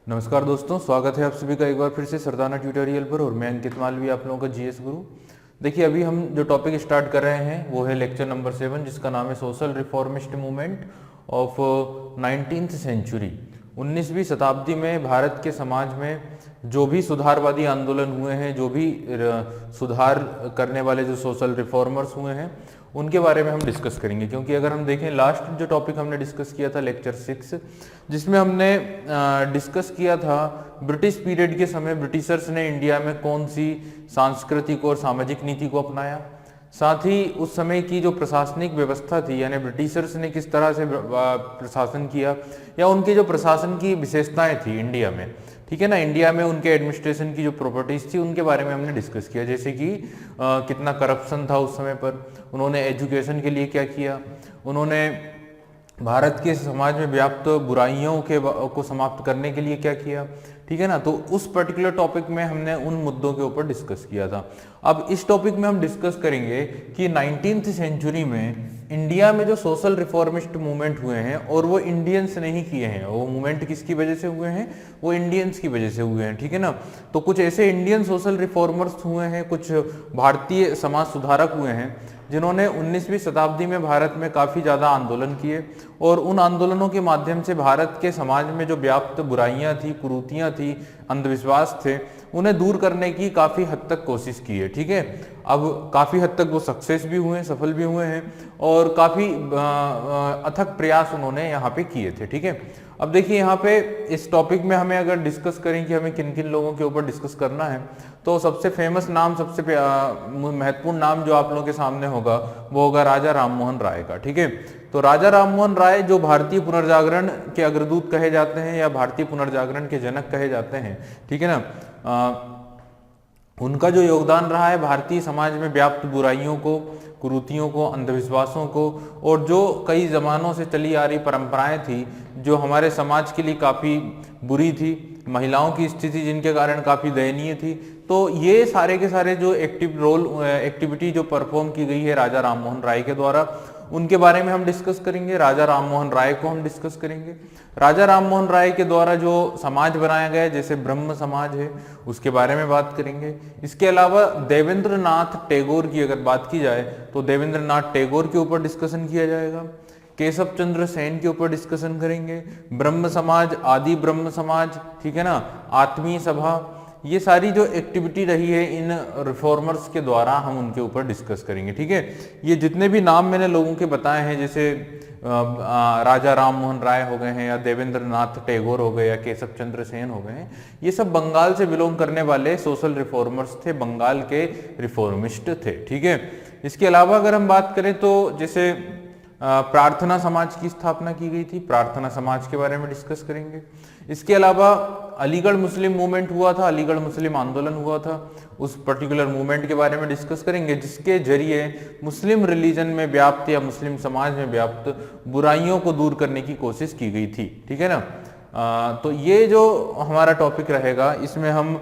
नमस्कार दोस्तों, स्वागत है आप सभी का एक बार फिर से सरदाना ट्यूटोरियल पर। और मैं अंकित मालवी, आप लोगों का जीएस गुरु। देखिए, अभी हम जो टॉपिक स्टार्ट कर रहे हैं वो है लेक्चर नंबर 7, जिसका नाम है social reformist movement of 19th century. 19वीं शताब्दी में भारत के समाज में जो भी सुधारवादी आंदोलन हुए हैं, जो भी सुधार करने वाले जो सोशल रिफॉर्मर्स हुए हैं, उनके बारे में हम डिस्कस करेंगे। क्योंकि अगर हम देखें, लास्ट जो टॉपिक हमने डिस्कस किया था लेक्चर 6, जिसमें हमने डिस्कस किया था ब्रिटिश पीरियड के समय ब्रिटिशर्स ने इंडिया में कौन सी सांस्कृतिक और सामाजिक नीति को अपनाया, साथ ही उस समय की जो प्रशासनिक व्यवस्था थी, यानी ब्रिटिशर्स ने किस तरह से प्रशासन किया, या उनके जो प्रशासन की विशेषताएं थी इंडिया में, ठीक है ना। इंडिया में उनके एडमिनिस्ट्रेशन की जो प्रॉपर्टीज थी, उनके बारे में हमने डिस्कस किया। जैसे कि कितना करप्शन था उस समय पर, उन्होंने एजुकेशन के लिए क्या किया, उन्होंने भारत के समाज में व्याप्त बुराइयों को समाप्त करने के लिए क्या किया, ठीक है ना। तो उस पर्टिकुलर टॉपिक में हमने उन मुद्दों के ऊपर डिस्कस किया था। अब इस टॉपिक में हम डिस्कस करेंगे कि 19th सेंचुरी में इंडिया में जो सोशल रिफॉर्मिस्ट मूवमेंट हुए हैं, और वो इंडियंस ने ही किए हैं, वो मूवमेंट किसकी वजह से हुए हैं, वो इंडियंस की वजह से हुए हैं, ठीक है ना। तो कुछ ऐसे इंडियन सोशल रिफॉर्मर्स हुए हैं, कुछ भारतीय समाज सुधारक हुए हैं, जिन्होंने 19वीं शताब्दी में भारत में काफ़ी ज़्यादा आंदोलन किए, और उन आंदोलनों के माध्यम से भारत के समाज में जो व्याप्त बुराइयां थी, कुरीतियां थी, अंधविश्वास थे, उन्हें दूर करने की काफ़ी हद तक कोशिश की है, ठीक है। अब काफ़ी हद तक वो सक्सेस भी हुए हैं, सफल भी हुए हैं, और काफ़ी अथक प्रयास उन्होंने यहाँ पे किए थे, ठीक है। अब देखिए, यहाँ पे इस टॉपिक में हमें अगर डिस्कस करें कि हमें किन किन लोगों के ऊपर डिस्कस करना है, तो सबसे फेमस नाम, सबसे महत्वपूर्ण नाम जो आप लोगों के सामने होगा वो होगा राजा राममोहन राय का, ठीक है। तो राजा राममोहन राय जो भारतीय पुनर्जागरण के अग्रदूत कहे जाते हैं, या भारतीय पुनर्जागरण के जनक कहे जाते हैं, ठीक है ना। उनका जो योगदान रहा है भारतीय समाज में व्याप्त बुराइयों को, कुरीतियों को, अंधविश्वासों को, और जो कई जमानों से चली आ रही परंपराएं थी जो हमारे समाज के लिए काफ़ी बुरी थी, महिलाओं की स्थिति जिनके कारण काफ़ी दयनीय थी, तो ये सारे के सारे जो एक्टिविटी जो परफॉर्म की गई है राजा राममोहन राय के द्वारा, उनके बारे में हम डिस्कस करेंगे। राजा राममोहन राय को हम डिस्कस करेंगे। राजा राममोहन राय के द्वारा जो समाज बनाया गया, जैसे ब्रह्म समाज है, उसके बारे में बात करेंगे। इसके अलावा देवेंद्र नाथ टैगोर की अगर बात की जाए, तो देवेंद्र नाथ टैगोर के ऊपर डिस्कशन किया जाएगा। केशव चंद्र सेन के ऊपर डिस्कशन करेंगे। ब्रह्म समाज, आदि ब्रह्म समाज, ठीक है ना, आत्मीय सभा, ये सारी जो एक्टिविटी रही है इन रिफॉर्मर्स के द्वारा, हम उनके ऊपर डिस्कस करेंगे, ठीक है। ये जितने भी नाम मैंने लोगों के बताए हैं, जैसे राजा राममोहन राय हो गए हैं, या देवेंद्र नाथ टैगोर हो गए, या केशव चंद्र सेन हो गए हैं, ये सब बंगाल से बिलोंग करने वाले सोशल रिफॉर्मर्स थे, बंगाल के रिफॉर्मिस्ट थे, ठीक है। इसके अलावा अगर हम बात करें, तो जैसे प्रार्थना समाज की स्थापना की गई थी, प्रार्थना समाज के बारे में डिस्कस करेंगे। इसके अलावा अलीगढ़ मुस्लिम मूवमेंट हुआ था, अलीगढ़ मुस्लिम आंदोलन हुआ था, उस पर्टिकुलर मूवमेंट के बारे में डिस्कस करेंगे, जिसके जरिए मुस्लिम रिलीजन में व्याप्त या मुस्लिम समाज में व्याप्त बुराइयों को दूर करने की कोशिश की गई थी, ठीक है ना। तो ये जो हमारा टॉपिक रहेगा, इसमें हम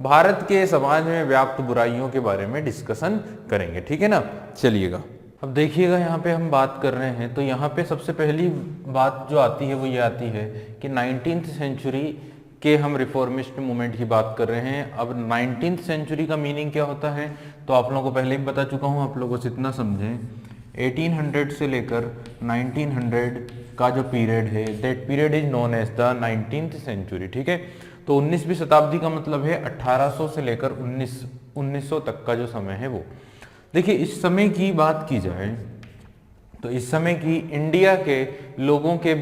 भारत के समाज में व्याप्त बुराइयों के बारे में डिस्कशन करेंगे, ठीक है ना। चलिएगा, अब देखिएगा, यहाँ पे हम बात कर रहे हैं, तो यहाँ पे सबसे पहली बात जो आती है वो ये आती है कि 19th सेंचुरी के हम रिफॉर्मिस्ट मूवमेंट की बात कर रहे हैं। अब 19th सेंचुरी का मीनिंग क्या होता है, तो आप लोगों को पहले ही बता चुका हूँ, आप लोगों को इतना समझें, 1800 से लेकर 1900 का जो पीरियड है, that period is known as the 19th century, ठीक है। तो 19वीं शताब्दी का मतलब है 1800 से लेकर 1900 तक का जो समय है वो। देखिए, इस समय की बात की जाए तो इस समय की इंडिया के लोगों के,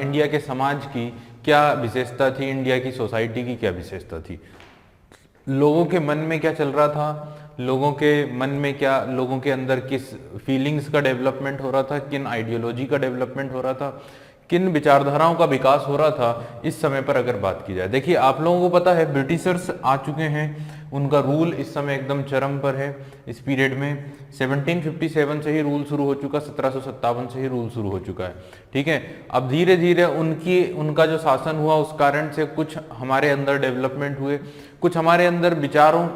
इंडिया के समाज की क्या विशेषता थी, इंडिया की सोसाइटी की क्या विशेषता थी, लोगों के मन में क्या चल रहा था, लोगों के मन में क्या, लोगों के अंदर किस फीलिंग्स का डेवलपमेंट हो रहा था, किन आइडियोलॉजी का डेवलपमेंट हो रहा था, किन विचारधाराओं का विकास हो रहा था, इस समय पर अगर बात की जाए। देखिए, आप लोगों को पता है ब्रिटिशर्स आ चुके हैं, उनका रूल इस समय एकदम चरम पर है। इस पीरियड में 1757 से ही रूल शुरू हो चुका, 1757 से ही रूल शुरू हो चुका है, ठीक है। अब धीरे धीरे उनका जो शासन हुआ, उस कारण से कुछ हमारे अंदर डेवलपमेंट हुए, कुछ हमारे अंदर विचारों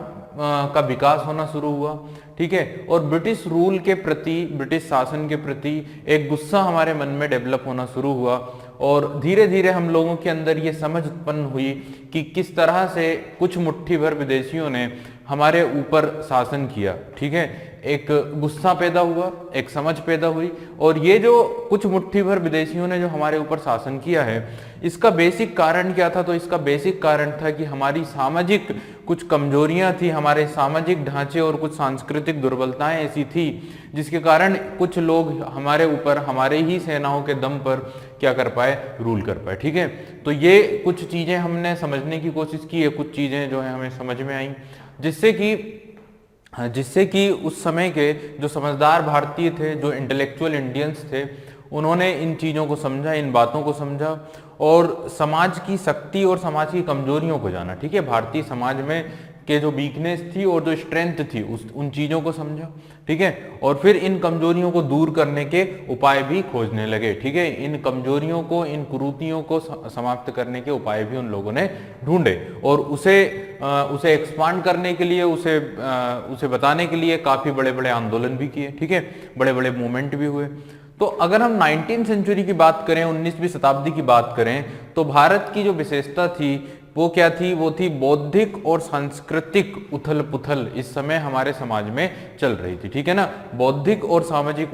का विकास होना शुरू हुआ, ठीक है। और ब्रिटिश रूल के प्रति, ब्रिटिश शासन के प्रति एक गुस्सा हमारे मन में डेवलप होना शुरू हुआ और धीरे धीरे हम लोगों के अंदर ये समझ उत्पन्न हुई कि किस तरह से कुछ मुट्ठी भर विदेशियों ने हमारे ऊपर शासन किया, ठीक है। एक गुस्सा पैदा हुआ, एक समझ पैदा हुई और ये जो कुछ मुट्ठी भर विदेशियों ने जो हमारे ऊपर शासन किया है, इसका बेसिक कारण क्या था? तो इसका बेसिक कारण था कि हमारी सामाजिक कुछ कमजोरियां थी, हमारे सामाजिक ढांचे और कुछ सांस्कृतिक दुर्बलताएं ऐसी थी जिसके कारण कुछ लोग हमारे ऊपर हमारे ही सेनाओं के दम पर क्या कर पाए, रूल कर पाए, ठीक है। तो ये कुछ चीजें हमने समझने की कोशिश की है, कुछ चीजें जो है हमें समझ में आई जिससे कि उस समय के जो समझदार भारतीय थे, जो इंटेलेक्चुअल इंडियंस थे, उन्होंने इन चीज़ों को समझा, इन बातों को समझा और समाज की शक्ति और समाज की कमजोरियों को जाना, ठीक है। भारतीय समाज में के जो वीकनेस थी और जो स्ट्रेंथ थी उन चीज़ों को समझा, ठीक है। और फिर इन कमजोरियों को दूर करने के उपाय भी खोजने लगे, ठीक है। इन कमजोरियों को, इन कुरीतियों को समाप्त करने के उपाय भी उन लोगों ने ढूंढे और उसे एक्सपांड करने के लिए, उसे बताने के लिए काफ़ी बड़े बड़े आंदोलन भी किए, ठीक है। बड़े बड़े मूवमेंट भी हुए। तो अगर हम 19वीं सेंचुरी की बात करें, 19वीं शताब्दी की बात करें, तो भारत की जो विशेषता थी वो क्या थी? वो थी बौद्धिक और सांस्कृतिक उथल पुथल इस समय हमारे समाज में चल रही थी, ठीक है ना। बौद्धिक और सामाजिक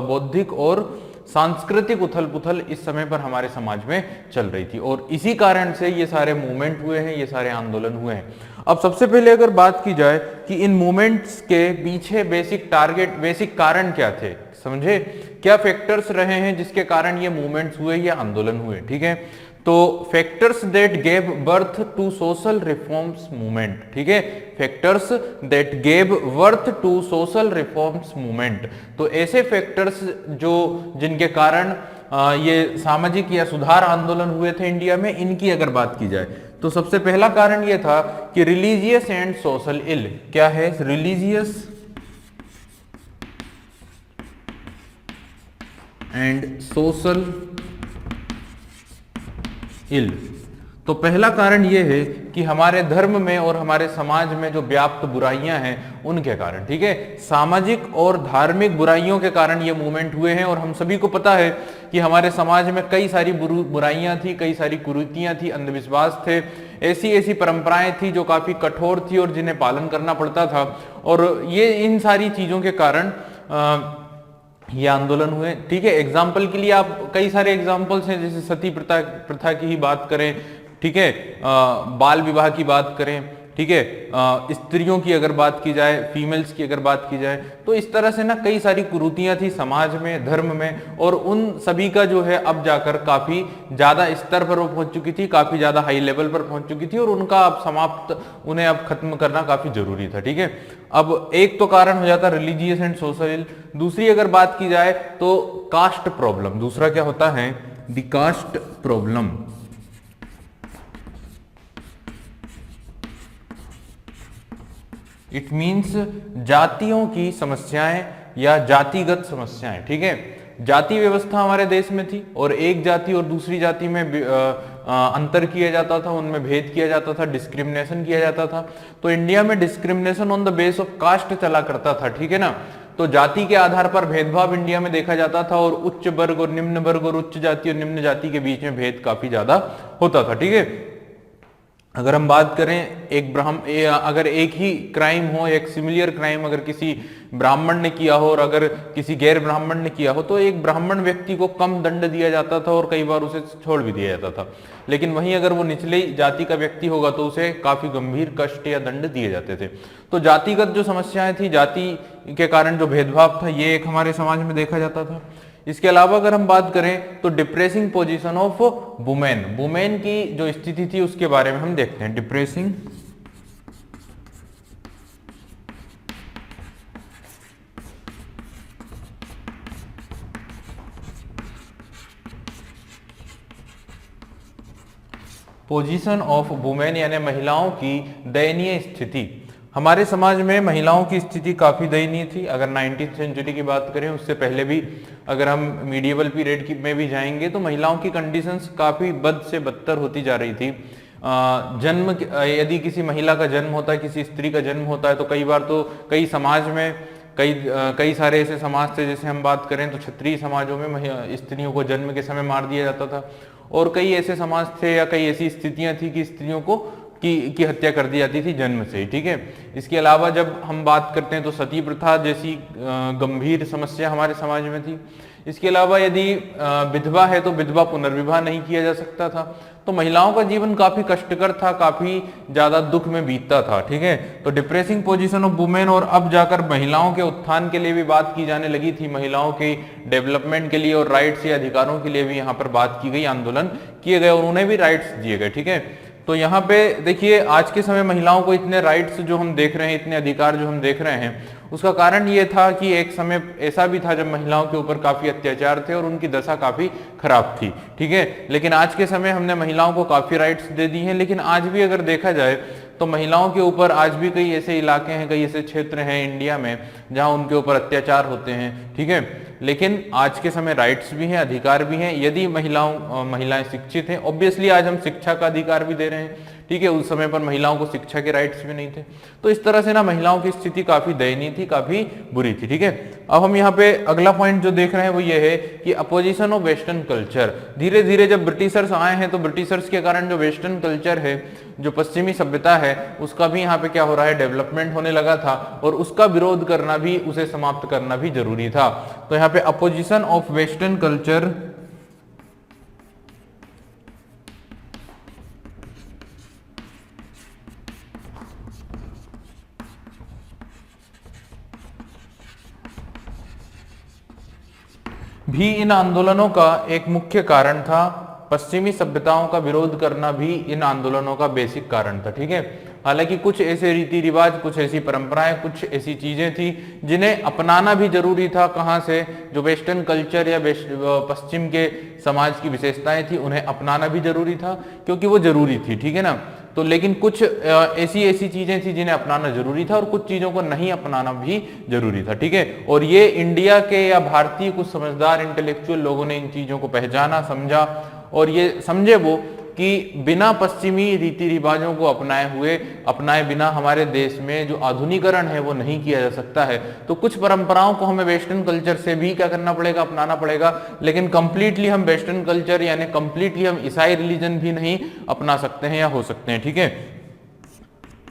बौद्धिक और सांस्कृतिक उथल पुथल इस समय पर हमारे समाज में चल रही थी और इसी कारण से ये सारे मूवमेंट हुए हैं, ये सारे आंदोलन हुए हैं। अब सबसे पहले अगर बात की जाए कि इन मूवमेंट्स के पीछे बेसिक कारण क्या थे, समझे, क्या फैक्टर्स रहे हैं जिसके कारण ये मूवमेंट्स हुए, ये आंदोलन हुए, ठीक है। तो factors that gave birth to social reforms movement, ठीक है। Factors that gave birth to social reforms movement, तो ऐसे फैक्टर्स जिनके कारण ये सामाजिक या सुधार आंदोलन हुए थे इंडिया में, इनकी अगर बात की जाए तो सबसे पहला कारण ये था कि रिलीजियस एंड सोशल इल, क्या है? रिलीजियस एंड सोशल इल। तो पहला कारण यह है कि हमारे धर्म में और हमारे समाज में जो व्याप्त बुराइयां हैं उनके कारण, ठीक है। सामाजिक और धार्मिक बुराइयों के कारण ये मूवमेंट हुए हैं और हम सभी को पता है कि हमारे समाज में कई सारी बुराइयां थी, कई सारी कुरीतियां थी, अंधविश्वास थे, ऐसी परंपराएं थी जो काफी कठोर थी और जिन्हें पालन करना पड़ता था और ये इन सारी चीजों के कारण ये आंदोलन हुए, ठीक है। एग्जाम्पल के लिए आप कई सारे एग्जाम्पल्स हैं, जैसे सती प्रथा की ही बात करें, ठीक है, बाल विवाह की बात करें, ठीक है, स्त्रियों की अगर बात की जाए, फीमेल्स की अगर बात की जाए, तो इस तरह से ना कई सारी कुरीतियां थी समाज में, धर्म में, और उन सभी का जो है अब जाकर काफी ज्यादा स्तर पर वो पहुंच चुकी थी, काफी ज्यादा हाई लेवल पर पहुंच चुकी थी और उनका अब उन्हें अब खत्म करना काफी जरूरी था, ठीक है। अब एक तो कारण हो जाता रिलीजियस एंड सोशल। दूसरी अगर बात की जाए तो कास्ट प्रॉब्लम, दूसरा क्या होता है? The caste problem. It means जातियों की समस्याएं या जातिगत समस्याएं, ठीक है। जाति व्यवस्था हमारे देश में थी और एक जाति और दूसरी जाति में अंतर किया जाता था, उनमें भेद किया जाता था, डिस्क्रिमिनेशन किया जाता था। तो इंडिया में discrimination on the base of caste चला करता था, ठीक है ना। तो जाति के आधार पर भेदभाव इंडिया में देखा जाता था और उच्च वर्ग और निम्न वर्ग और उच्च जाति और निम्न जाति के बीच में भेद काफी ज्यादा होता था, ठीक है। अगर हम बात करें अगर एक ही क्राइम हो, एक सिमिलर क्राइम अगर किसी ब्राह्मण ने किया हो और अगर किसी गैर ब्राह्मण ने किया हो, तो एक ब्राह्मण व्यक्ति को कम दंड दिया जाता था और कई बार उसे छोड़ भी दिया जाता था। लेकिन वहीं अगर वो निचले जाति का व्यक्ति होगा तो उसे काफी गंभीर कष्ट या दंड दिए जाते थे। तो जातिगत जो समस्याएं थी, जाति के कारण जो भेदभाव था, ये एक हमारे समाज में देखा जाता था। इसके अलावा अगर हम बात करें तो डिप्रेसिंग पोजीशन ऑफ वुमेन की जो स्थिति थी उसके बारे में हम देखते हैं। डिप्रेसिंग पोजीशन ऑफ वुमेन यानी महिलाओं की दयनीय स्थिति। हमारे समाज में महिलाओं की स्थिति काफी दयनीय थी। अगर 19वीं सेंचुरी की बात करें, उससे पहले भी अगर हम मीडिएवल पीरियड में भी जाएंगे तो महिलाओं की कंडीशंस काफी बद से बदतर होती जा रही थी। यदि किसी महिला का जन्म होता है, किसी स्त्री का जन्म होता है, तो कई बार तो कई समाज में कई सारे ऐसे समाज थे, जैसे हम बात करें तो क्षत्रिय समाजों में स्त्रियों को जन्म के समय मार दिया जाता था, और कई ऐसे समाज थे या कई ऐसी स्थितियां थी कि स्त्रियों को की हत्या कर दी जाती थी जन्म से ही, ठीक है। इसके अलावा जब हम बात करते हैं तो सती प्रथा जैसी गंभीर समस्या हमारे समाज में थी। इसके अलावा यदि विधवा है तो विधवा पुनर्विवाह नहीं किया जा सकता था। तो महिलाओं का जीवन काफी कष्टकर था, काफी ज्यादा दुख में बीतता था, ठीक है। तो डिप्रेसिंग पोजीशन ऑफ वुमेन, और अब जाकर महिलाओं के उत्थान के लिए भी बात की जाने लगी थी, महिलाओं के डेवलपमेंट के लिए और राइट्स या अधिकारों के लिए भी यहाँ पर बात की गई, आंदोलन किए गए और उन्हें भी राइट्स दिए गए, ठीक है। तो यहाँ पे देखिए आज के समय महिलाओं को इतने राइट्स जो हम देख रहे हैं, इतने अधिकार जो हम देख रहे हैं, उसका कारण ये था कि एक समय ऐसा भी था जब महिलाओं के ऊपर काफी अत्याचार थे और उनकी दशा काफी खराब थी, ठीक है। लेकिन आज के समय हमने महिलाओं को काफी राइट्स दे दी हैं, लेकिन आज भी अगर देखा जाए तो महिलाओं के ऊपर आज भी कई ऐसे इलाके हैं, कई ऐसे क्षेत्र हैं इंडिया में जहां उनके ऊपर अत्याचार होते हैं, ठीक है। लेकिन आज के समय राइट्स भी हैं, अधिकार भी हैं, यदि महिलाएं शिक्षित हैं। ऑब्वियसली आज हम शिक्षा का अधिकार भी दे रहे हैं, ठीक है। उस समय पर महिलाओं को शिक्षा के राइट्स भी नहीं थे। तो इस तरह से ना महिलाओं की स्थिति काफी दयनीय थी, काफी बुरी थी, ठीक है। अब हम यहाँ पे अगला पॉइंट जो देख रहे हैं वो ये है कि अपोजिशन ऑफ वेस्टर्न कल्चर। धीरे धीरे जब ब्रिटिशर्स आए हैं तो ब्रिटिशर्स के कारण जो वेस्टर्न कल्चर है, जो पश्चिमी सभ्यता है, उसका भी यहाँ पे क्या हो रहा है, डेवलपमेंट होने लगा था, और उसका विरोध करना भी, उसे समाप्त करना भी जरूरी था। तो यहाँ पे अपोजिशन ऑफ वेस्टर्न कल्चर भी इन आंदोलनों का एक मुख्य कारण था। पश्चिमी सभ्यताओं का विरोध करना भी इन आंदोलनों का बेसिक कारण था, ठीक है। हालांकि कुछ ऐसे रीति रिवाज, कुछ ऐसी परंपराएं, कुछ ऐसी चीजें थी जिन्हें अपनाना भी जरूरी था। कहां से, जो वेस्टर्न कल्चर या पश्चिम के समाज की विशेषताएं थी, उन्हें अपनाना भी जरूरी था क्योंकि वो जरूरी थी, ठीक है ना। तो लेकिन कुछ ऐसी चीजें थी जिन्हें अपनाना जरूरी था और कुछ चीजों को नहीं अपनाना भी जरूरी था, ठीक है। और ये इंडिया के या भारतीय कुछ समझदार इंटेलेक्चुअल लोगों ने इन चीजों को पहचाना, समझा, और ये समझे वो कि बिना पश्चिमी रीति रिवाजों को अपनाए बिना हमारे देश में जो आधुनिकीकरण है वो नहीं किया जा सकता है। तो कुछ परंपराओं को हमें वेस्टर्न कल्चर से भी क्या करना पड़ेगा, अपनाना पड़ेगा। लेकिन कंप्लीटली हम वेस्टर्न कल्चर यानी कंप्लीटली हम ईसाई रिलीजन भी नहीं अपना सकते हैं या हो सकते हैं, ठीक है।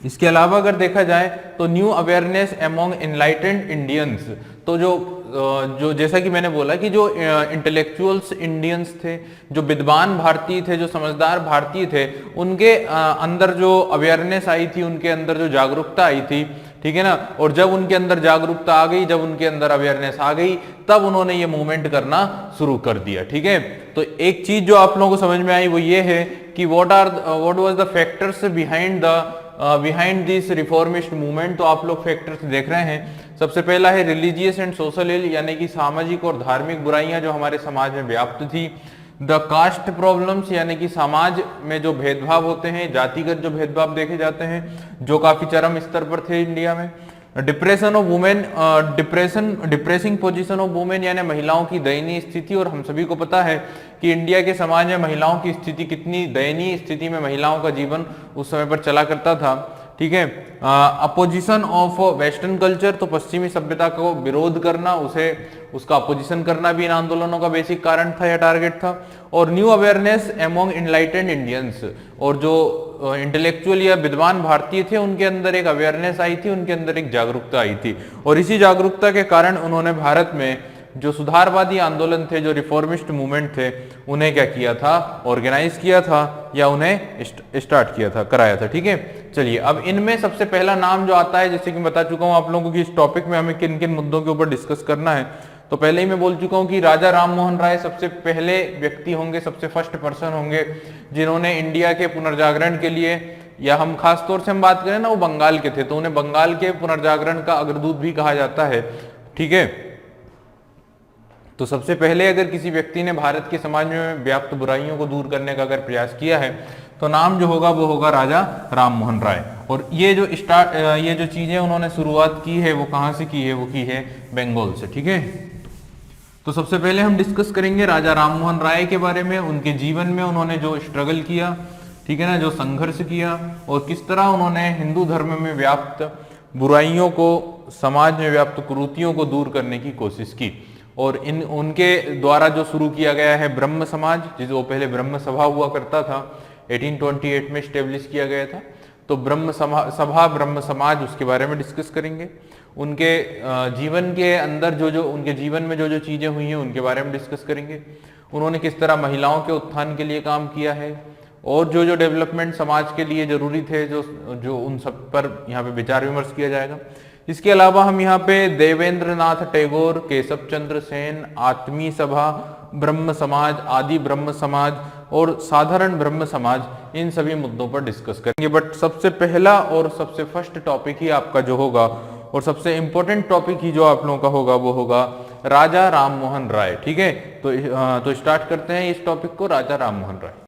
इसके अलावा अगर देखा जाए तो new awareness among enlightened Indians, तो जो जैसा कि मैंने बोला कि जो इंटेलेक्चुअल्स इंडियंस थे, जो विद्वान भारतीय थे, जो समझदार भारतीय थे, उनके अंदर जो अवेयरनेस आई थी, उनके अंदर जो जागरूकता आई थी, ठीक है ना। और जब उनके अंदर जागरूकता आ गई, जब उनके अंदर अवेयरनेस आ गई, तब उन्होंने ये मूवमेंट करना शुरू कर दिया, ठीक है। तो एक चीज जो आप लोगों को समझ में आई वो ये है कि what was the factors behind this reformist movement. तो आप लोग फैक्टर्स देख रहे हैं। सबसे पहला है रिलीजियस एंड सोशल इल, यानी कि सामाजिक और धार्मिक बुराइयां जो हमारे समाज में व्याप्त थी। द कास्ट प्रॉब्लम्स, यानी कि समाज में जो भेदभाव होते हैं, जातिगत जो भेदभाव देखे जाते हैं, जो काफी चरम स्तर पर थे इंडिया में। Depression of women, depressing position of women, यानी महिलाओं की दयनीय स्थिति। और हम सभी को पता है कि इंडिया के समाज में महिलाओं की स्थिति, कितनी दयनीय स्थिति में महिलाओं का जीवन उस समय पर चला करता था, ठीक है। अपोजिशन ऑफ वेस्टर्न कल्चर, तो पश्चिमी सभ्यता को विरोध करना, उसका अपोजिशन करना भी इन आंदोलनों का बेसिक कारण था या टारगेट था। और new awareness among enlightened Indians, और जो इंटेलेक्चुअल या विद्वान भारतीय थे उनके अंदर एक अवेयरनेस आई थी, उनके अंदर एक जागरूकता आई थी। और इसी जागरूकता के कारण उन्होंने भारत में जो सुधारवादी आंदोलन थे, जो रिफॉर्मिस्ट मूवमेंट थे, उन्हें क्या किया था, ऑर्गेनाइज किया था या उन्हें स्टार्ट किया था, कराया था, ठीक है। चलिए अब इनमें सबसे पहला नाम जो आता है, जैसे कि बता चुका हूं आप लोगों को कि इस टॉपिक में हमें किन किन मुद्दों के ऊपर डिस्कस करना है। तो पहले ही मैं बोल चुका हूं कि राजा राम मोहन राय सबसे पहले व्यक्ति होंगे, सबसे फर्स्ट पर्सन होंगे जिन्होंने इंडिया के पुनर्जागरण के लिए, या हम खास तौर से हम बात करें ना, वो बंगाल के थे, तो उन्हें बंगाल के पुनर्जागरण का अग्रदूत भी कहा जाता है, ठीक है। तो सबसे पहले अगर किसी व्यक्ति ने भारत के समाज में व्याप्त बुराइयों को दूर करने का अगर प्रयास किया है तो नाम जो होगा वो होगा राजा राम मोहन राय। और ये जो चीजें उन्होंने शुरुआत की है वो कहां से की है, वो की है बंगाल से, ठीक है। तो सबसे पहले हम डिस्कस करेंगे राजा राम मोहन राय के बारे में, उनके जीवन में उन्होंने जो स्ट्रगल किया, ठीक है ना, जो संघर्ष किया और किस तरह उन्होंने हिंदू धर्म में व्याप्त बुराइयों को, समाज में व्याप्त कुरीतियों को दूर करने की कोशिश की। और इन उनके द्वारा जो शुरू किया गया है ब्रह्म समाज, जिसको पहले ब्रह्म सभा हुआ करता था, 1828 में स्टेब्लिश किया गया था। तो ब्रह्म सभा ब्रह्म समाज, उसके बारे में डिस्कस करेंगे। उनके जीवन के अंदर जो उनके जीवन में जो चीजें हुई हैं उनके बारे में डिस्कस करेंगे। उन्होंने किस तरह महिलाओं के उत्थान के लिए काम किया है और जो डेवलपमेंट समाज के लिए जरूरी थे, जो उन सब पर यहाँ पे विचार विमर्श किया जाएगा। इसके अलावा हम यहाँ पे देवेंद्र नाथ टैगोर, केशव चंद्र सेन, आत्मी सभा, ब्रह्म समाज, आदि ब्रह्म समाज और साधारण ब्रह्म समाज, इन सभी मुद्दों पर डिस्कस करेंगे। बट सबसे पहला और सबसे फर्स्ट टॉपिक ही आपका जो होगा और सबसे इंपॉर्टेंट टॉपिक ही जो आप लोगों का होगा वो होगा राजा राम मोहन राय। ठीक है, तो स्टार्ट करते हैं इस टॉपिक को, राजा राम मोहन राय।